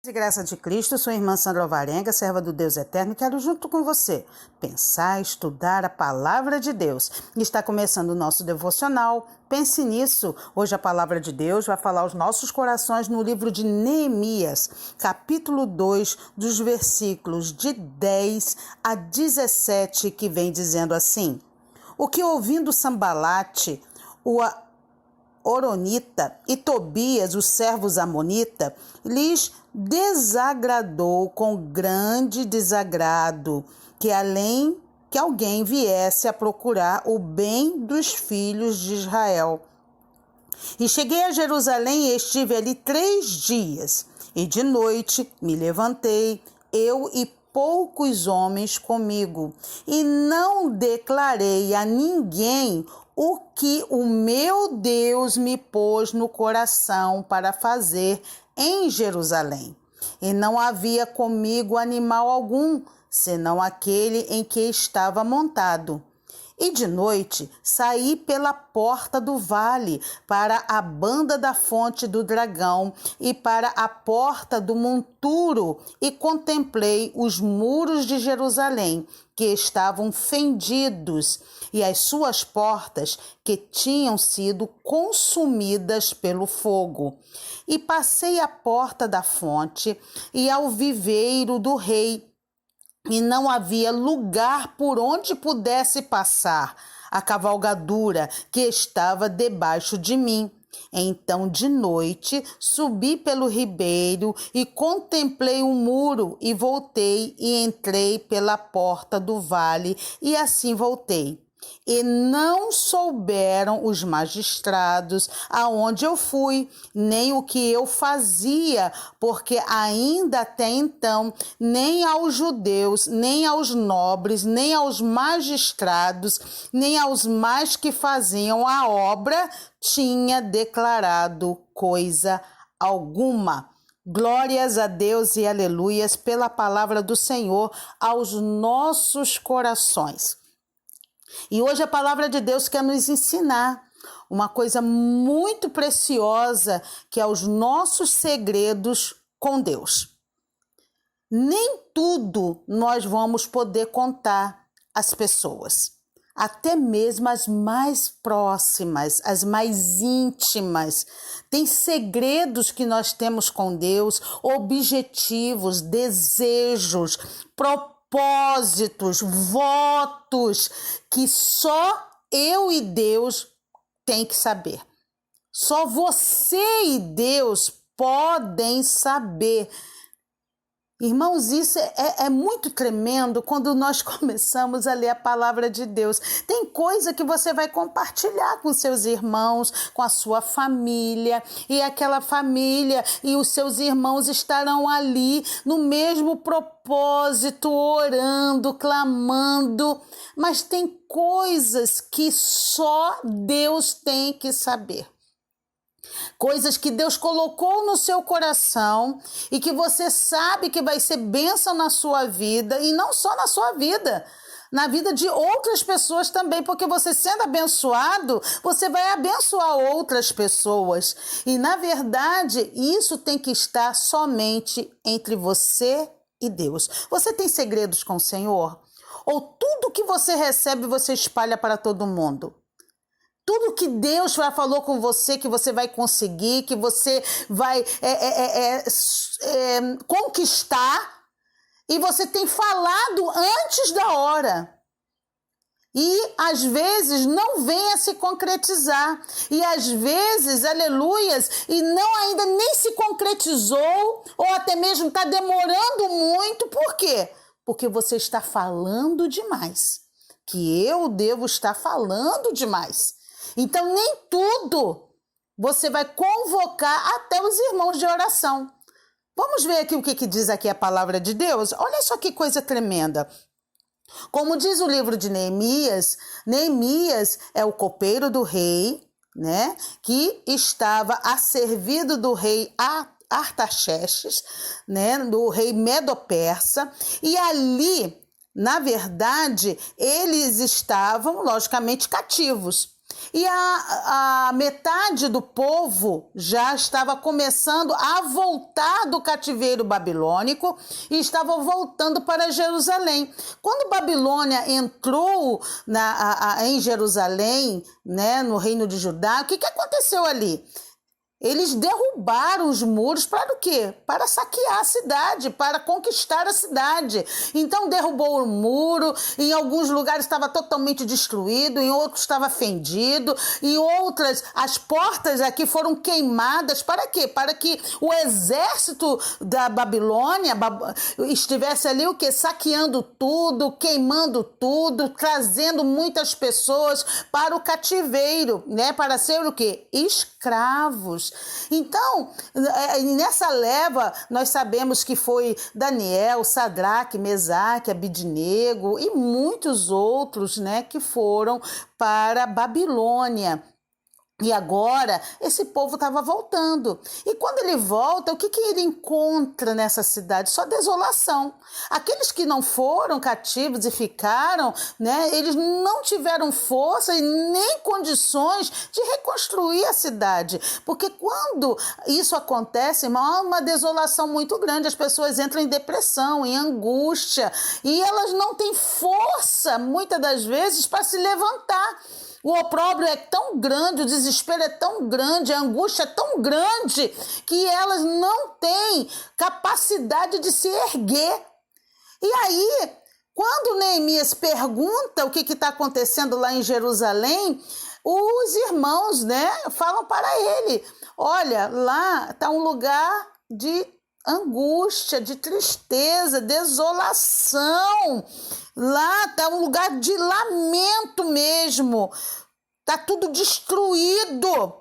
De graça de Cristo, sou a irmã Sandra Alvarenga, serva do Deus Eterno, e quero junto com você pensar, estudar a Palavra de Deus. E está começando o nosso devocional. Pense nisso. Hoje a Palavra de Deus vai falar aos nossos corações no livro de Neemias, capítulo 2, dos versículos de 10 a 17, que vem dizendo assim: O que ouvindo Sambalate, o Horonita e Tobias, os servos amonita, lhes desagradou com grande desagrado que alguém viesse a procurar o bem dos filhos de Israel. E cheguei a Jerusalém e estive ali 3 dias, e de noite me levantei, eu e poucos homens comigo, e não declarei a ninguém o que o meu Deus me pôs no coração para fazer em Jerusalém. E não havia comigo animal algum, senão aquele em que estava montado. E de noite saí pela porta do vale para a banda da fonte do dragão e para a porta do monturo e contemplei os muros de Jerusalém, que estavam fendidos, e as suas portas que tinham sido consumidas pelo fogo. E passei a porta da fonte e ao viveiro do rei, e não havia lugar por onde pudesse passar a cavalgadura que estava debaixo de mim. Então, de noite, subi pelo ribeiro e contemplei o muro e voltei e entrei pela porta do vale e assim voltei. E não souberam os magistrados aonde eu fui, nem o que eu fazia, porque ainda até então, nem aos judeus, nem aos nobres, nem aos magistrados, nem aos mais que faziam a obra, tinha declarado coisa alguma. Glórias a Deus e aleluias pela palavra do Senhor aos nossos corações. E hoje a palavra de Deus quer nos ensinar uma coisa muito preciosa, que é os nossos segredos com Deus. Nem tudo nós vamos poder contar às pessoas, até mesmo as mais próximas, as mais íntimas. Tem segredos que nós temos com Deus, objetivos, desejos, propósitos, votos, que só eu e Deus tem que saber. Só você e Deus podem saber. Irmãos, isso é muito tremendo quando nós começamos a ler a palavra de Deus. Tem coisa que você vai compartilhar com seus irmãos, com a sua família, e aquela família e os seus irmãos estarão ali no mesmo propósito, orando, clamando, mas tem coisas que só Deus tem que saber. Coisas que Deus colocou no seu coração e que você sabe que vai ser bênção na sua vida, e não só na sua vida, na vida de outras pessoas também, porque você sendo abençoado, você vai abençoar outras pessoas. E na verdade, isso tem que estar somente entre você e Deus. Você tem segredos com o Senhor? Ou tudo que você recebe você espalha para todo mundo? Tudo que Deus já falou com você, que você vai conseguir, que você vai conquistar, e você tem falado antes da hora. E às vezes não vem a se concretizar. E às vezes, aleluias, e não ainda nem se concretizou, ou até mesmo está demorando muito. Por quê? Porque você está falando demais. Que eu devo estar falando demais. Então, nem tudo você vai convocar até os irmãos de oração. Vamos ver aqui o que diz aqui a palavra de Deus? Olha só que coisa tremenda. Como diz o livro de Neemias, Neemias é o copeiro do rei, né, que estava a servido do rei Artaxerxes, né, do rei Medo-Persa, e ali, na verdade, eles estavam, logicamente, cativos. E a metade do povo já estava começando a voltar do cativeiro babilônico e estava voltando para Jerusalém. Quando Babilônia entrou em Jerusalém, né, no reino de Judá, o que aconteceu ali? Eles derrubaram os muros para o quê? Para saquear a cidade, para conquistar a cidade. Então derrubou o muro, em alguns lugares estava totalmente destruído, em outros estava fendido, em outras as portas aqui foram queimadas. Para quê? Para que o exército da Babilônia estivesse ali o quê? Saqueando tudo, queimando tudo, trazendo muitas pessoas para o cativeiro, né? Para ser o quê? Escravos. Então, nessa leva, nós sabemos que foi Daniel, Sadraque, Mesaque, Abidnego e muitos outros, né, que foram para Babilônia. E agora, esse povo estava voltando. E quando ele volta, o que ele encontra nessa cidade? Só desolação. Aqueles que não foram cativos e ficaram, né, eles não tiveram força e nem condições de reconstruir a cidade. Porque quando isso acontece, irmão, há uma desolação muito grande. As pessoas entram em depressão, em angústia. E elas não têm força, muitas das vezes, para se levantar. O opróbrio é tão grande, o desespero é tão grande, a angústia é tão grande que elas não têm capacidade de se erguer. E aí, quando Neemias pergunta o que está acontecendo lá em Jerusalém, os irmãos, né, falam para ele, olha, lá está um lugar de angústia, de tristeza, desolação. Lá está um lugar de lamento mesmo. Está tudo destruído.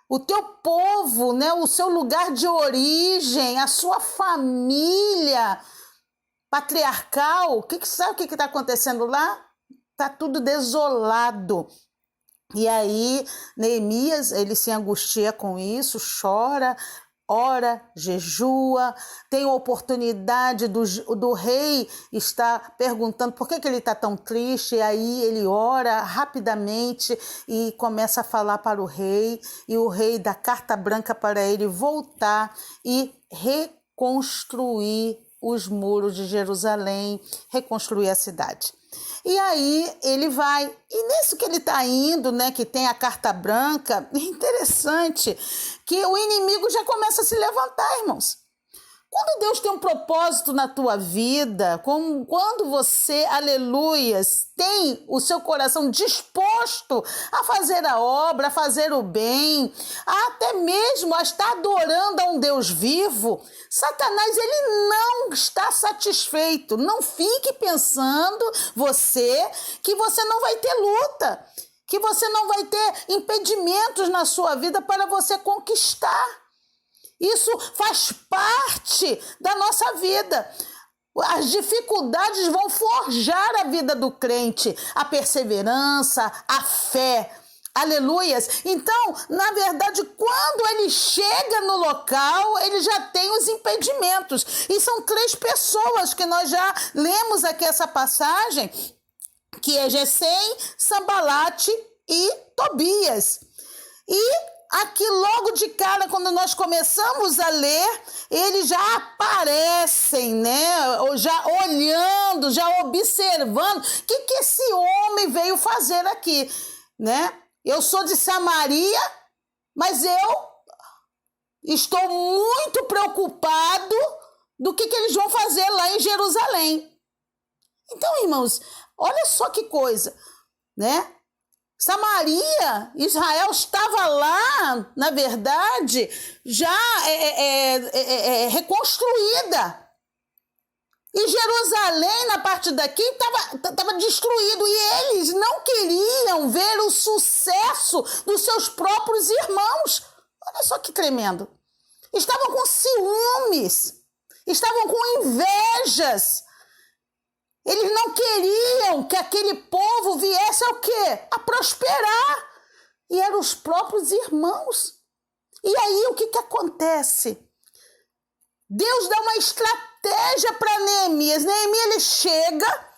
O teu povo, né, o seu lugar de origem, a sua família patriarcal, sabe o que está acontecendo lá? Está tudo desolado. E aí, Neemias, ele se angustia com isso, chora, ora, jejua, tem a oportunidade do rei estar perguntando por que ele está tão triste, e aí ele ora rapidamente e começa a falar para o rei, e o rei dá carta branca para ele voltar e reconstruir os muros de Jerusalém, reconstruir a cidade. E aí ele vai, e nisso que ele está indo, né, que tem a carta branca, é interessante que o inimigo já começa a se levantar, irmãos. Quando Deus tem um propósito na tua vida, quando você, aleluias, tem o seu coração disposto a fazer a obra, a fazer o bem, até mesmo a estar adorando a um Deus vivo, Satanás, ele não está satisfeito. Não fique pensando que você não vai ter luta, que você não vai ter impedimentos na sua vida para você conquistar. Isso faz parte da nossa vida. As dificuldades vão forjar a vida do crente, a perseverança, a fé. Aleluias! Então, na verdade, quando ele chega no local, ele já tem os impedimentos. E são 3 pessoas que nós já lemos aqui essa passagem, que é Gesem, Sambalate e Tobias. E aqui logo de cara, quando nós começamos a ler, eles já aparecem, né? Já olhando, já observando o que esse homem veio fazer aqui, né? Eu sou de Samaria, mas eu estou muito preocupado do que eles vão fazer lá em Jerusalém. Então, irmãos, olha só que coisa, né? Samaria, Israel estava lá, na verdade, já reconstruída. E Jerusalém, na parte daqui, estava destruído. E eles não queriam ver o sucesso dos seus próprios irmãos. Olha só que tremendo. Estavam com ciúmes, estavam com invejas. Eles não queriam que aquele povo viesse ao quê? A prosperar. E eram os próprios irmãos. E aí o que acontece? Deus dá uma estratégia para Neemias. Neemias ele chega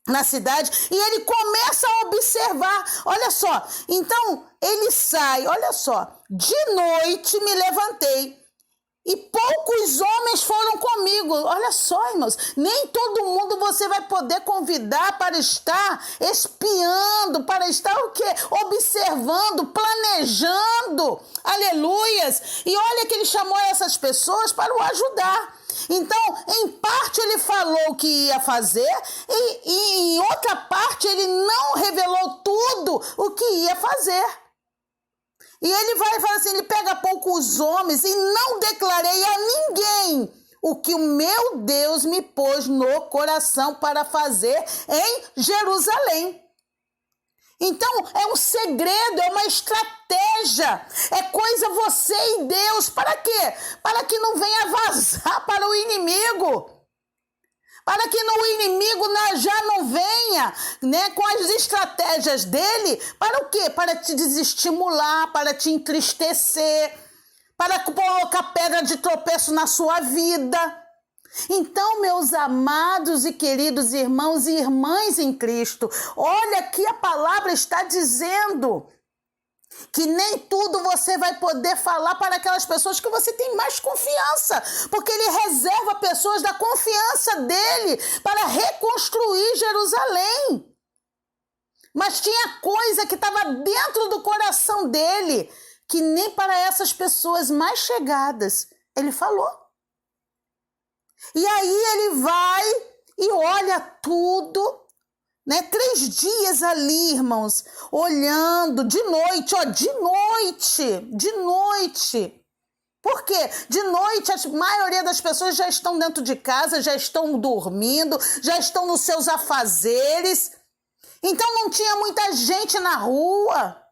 na cidade, e ele começa a observar, olha só, então ele sai, olha só, de noite me levantei, e poucos homens foram comigo. Olha só, irmãos, nem todo mundo você vai poder convidar para estar espiando, para estar o quê? Observando, planejando, aleluias. E olha que ele chamou essas pessoas para o ajudar. Então, em parte ele falou o que ia fazer e em outra parte ele não revelou tudo o que ia fazer. E ele vai falar assim, ele pega poucos homens e não declarei a ninguém o que o meu Deus me pôs no coração para fazer em Jerusalém. Então, é um segredo, é uma estratégia, é coisa você e Deus. Para quê? Para que não venha vazar para o inimigo. Para que o inimigo já não venha, né, com as estratégias dele, para o quê? Para te desestimular, para te entristecer, para colocar pedra de tropeço na sua vida. Então, meus amados e queridos irmãos e irmãs em Cristo, olha que a palavra está dizendo que nem tudo você vai poder falar para aquelas pessoas que você tem mais confiança, porque ele reserva pessoas da confiança dele para reconstruir Jerusalém. Mas tinha coisa que estava dentro do coração dele, que nem para essas pessoas mais chegadas ele falou. E aí ele vai e olha tudo, né? 3 dias ali, irmãos, olhando de noite, de noite. Por quê? De noite a maioria das pessoas já estão dentro de casa, já estão dormindo, já estão nos seus afazeres. Então não tinha muita gente na rua.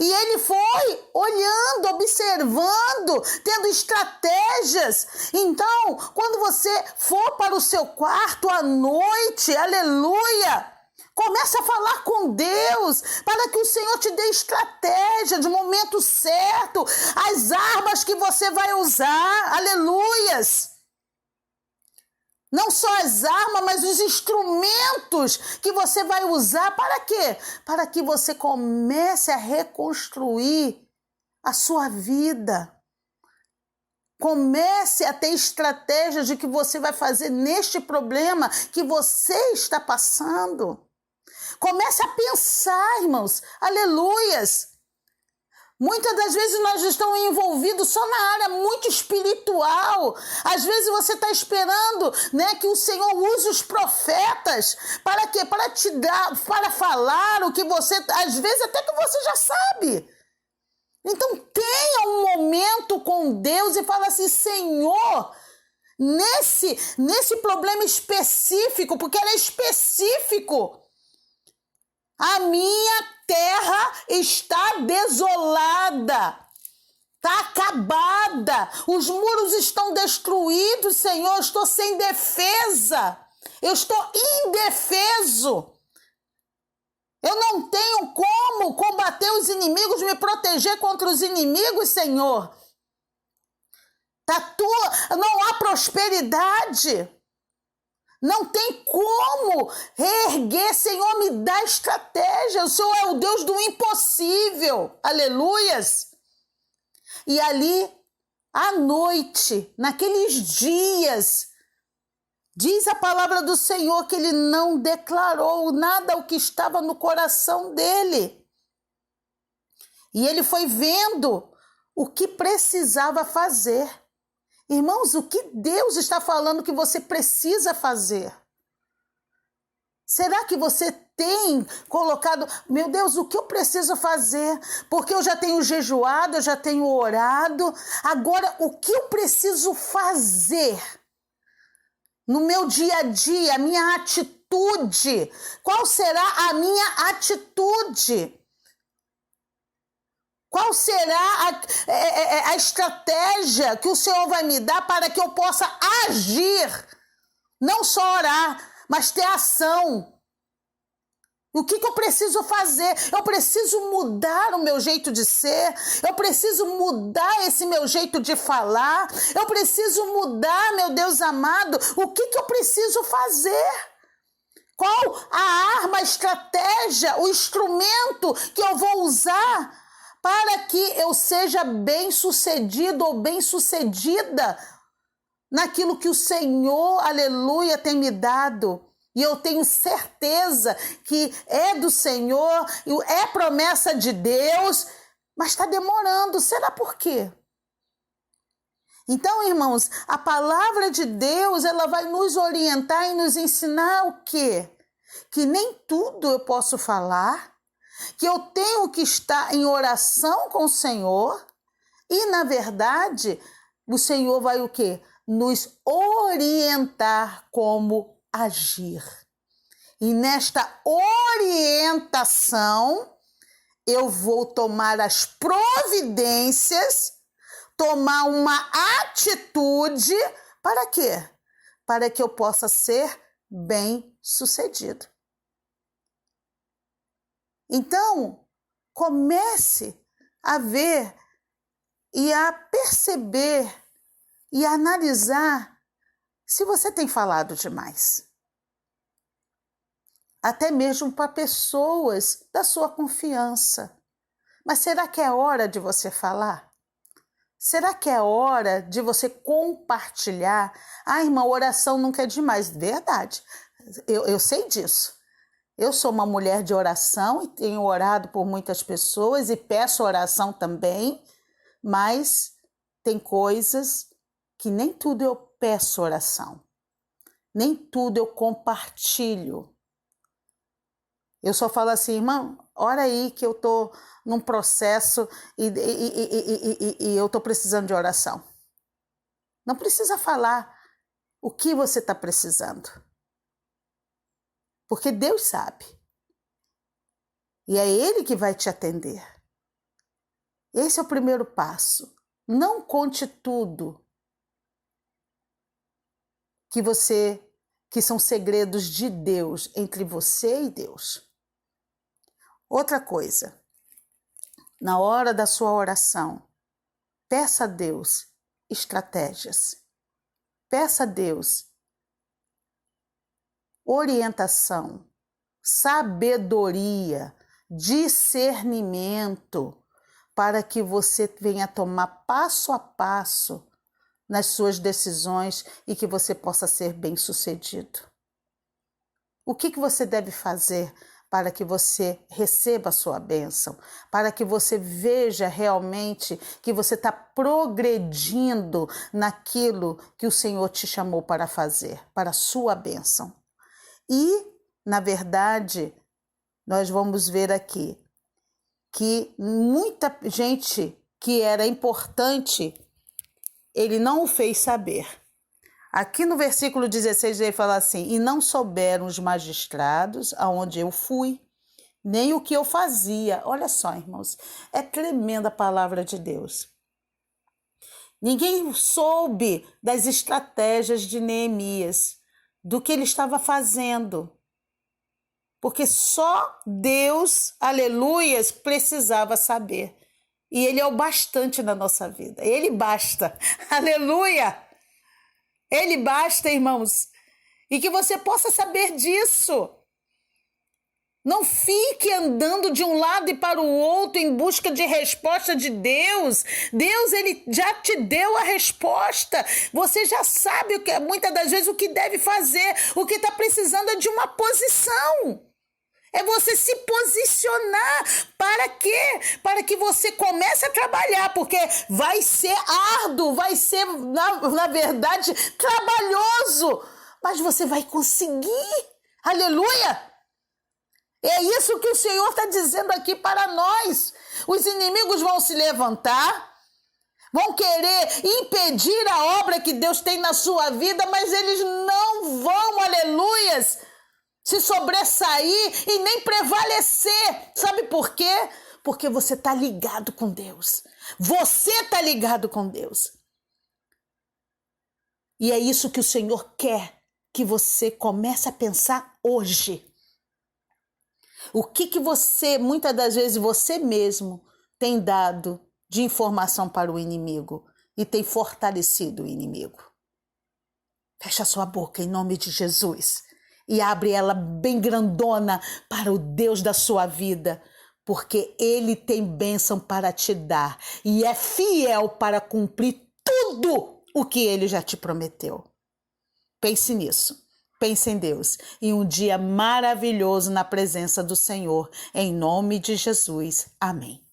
E ele foi olhando, observando, tendo estratégias. Então, quando você for para o seu quarto à noite, aleluia, comece a falar com Deus para que o Senhor te dê estratégia de momento certo, as armas que você vai usar, aleluias. Não só as armas, mas os instrumentos que você vai usar. Para quê? Para que você comece a reconstruir a sua vida. Comece a ter estratégias de que você vai fazer neste problema que você está passando. Comece a pensar, irmãos. Aleluias. Muitas das vezes nós estamos envolvidos só na área muito espiritual. Às vezes você está esperando, né, que o Senhor use os profetas. Para quê? Para te dar, para falar o que você, às vezes até que você já sabe. Então tenha um momento com Deus e fala assim, Senhor, nesse problema específico, porque ele é específico, a minha terra está desolada, está acabada, os muros estão destruídos, Senhor, eu estou sem defesa, eu estou indefeso, eu não tenho como combater os inimigos, me proteger contra os inimigos, Senhor, não há prosperidade. Não tem como reerguer, Senhor, me dá estratégia. O Senhor é o Deus do impossível. Aleluias. E ali, à noite, naqueles dias, diz a palavra do Senhor que ele não declarou nada o que estava no coração dele. E ele foi vendo o que precisava fazer. Irmãos, o que Deus está falando que você precisa fazer? Será que você tem colocado, meu Deus, o que eu preciso fazer? Porque eu já tenho jejuado, eu já tenho orado. Agora, o que eu preciso fazer? No meu dia a dia, a minha atitude. Qual será a minha atitude? Qual será a estratégia que o Senhor vai me dar para que eu possa agir? Não só orar, mas ter ação. O que eu preciso fazer? Eu preciso mudar o meu jeito de ser, eu preciso mudar esse meu jeito de falar, eu preciso mudar, meu Deus amado, o que eu preciso fazer? Qual a arma, a estratégia, o instrumento que eu vou usar para que eu seja bem-sucedido ou bem-sucedida naquilo que o Senhor, aleluia, tem me dado. E eu tenho certeza que é do Senhor, é promessa de Deus, mas está demorando. Será por quê? Então, irmãos, a palavra de Deus, ela vai nos orientar e nos ensinar o quê? Que nem tudo eu posso falar, que eu tenho que estar em oração com o Senhor e, na verdade, o Senhor vai o quê? Nos orientar como agir. E nesta orientação, eu vou tomar as providências, tomar uma atitude, para quê? Para que eu possa ser bem-sucedido. Então, comece a ver e a perceber e a analisar se você tem falado demais. Até mesmo para pessoas da sua confiança. Mas será que é hora de você falar? Será que é hora de você compartilhar? Ah, irmã, oração nunca é demais. Verdade, eu sei disso. Eu sou uma mulher de oração e tenho orado por muitas pessoas e peço oração também, mas tem coisas que nem tudo eu peço oração, nem tudo eu compartilho. Eu só falo assim, irmã, ora aí que eu estou num processo e eu estou precisando de oração. Não precisa falar o que você está precisando. Porque Deus sabe. E é Ele que vai te atender. Esse é o primeiro passo. Não conte tudo que são segredos de Deus entre você e Deus. Outra coisa, na hora da sua oração, peça a Deus estratégias. Peça a Deus orientação, sabedoria, discernimento, para que você venha tomar passo a passo nas suas decisões e que você possa ser bem-sucedido. O que você deve fazer para que você receba a sua bênção, para que você veja realmente que você está progredindo naquilo que o Senhor te chamou para fazer, para a sua bênção. E, na verdade, nós vamos ver aqui que muita gente que era importante, ele não o fez saber. Aqui no versículo 16 ele fala assim, e não souberam os magistrados aonde eu fui, nem o que eu fazia. Olha só, irmãos, é tremenda a palavra de Deus. Ninguém soube das estratégias de Neemias, do que ele estava fazendo. Porque só Deus, aleluias, precisava saber. E Ele é o bastante na nossa vida. Ele basta. Aleluia! Ele basta, irmãos. E que você possa saber disso. Não fique andando de um lado e para o outro em busca de resposta de Deus. Deus, Ele já te deu a resposta. Você já sabe o que, muitas das vezes o que deve fazer. O que está precisando é de uma posição. É você se posicionar. Para quê? Para que você comece a trabalhar, porque vai ser árduo, vai ser, na verdade, trabalhoso. Mas você vai conseguir. Aleluia! É isso que o Senhor está dizendo aqui para nós. Os inimigos vão se levantar, vão querer impedir a obra que Deus tem na sua vida, mas eles não vão, aleluias, se sobressair e nem prevalecer. Sabe por quê? Porque você está ligado com Deus. Você está ligado com Deus. E é isso que o Senhor quer que você comece a pensar hoje. O que você, muitas das vezes, você mesmo tem dado de informação para o inimigo e tem fortalecido o inimigo? Fecha sua boca em nome de Jesus. e abre ela bem grandona para o Deus da sua vida, porque Ele tem bênção para te dar e é fiel para cumprir tudo o que Ele já te prometeu. Pense nisso. Pense em Deus e um dia maravilhoso na presença do Senhor. Em nome de Jesus. Amém.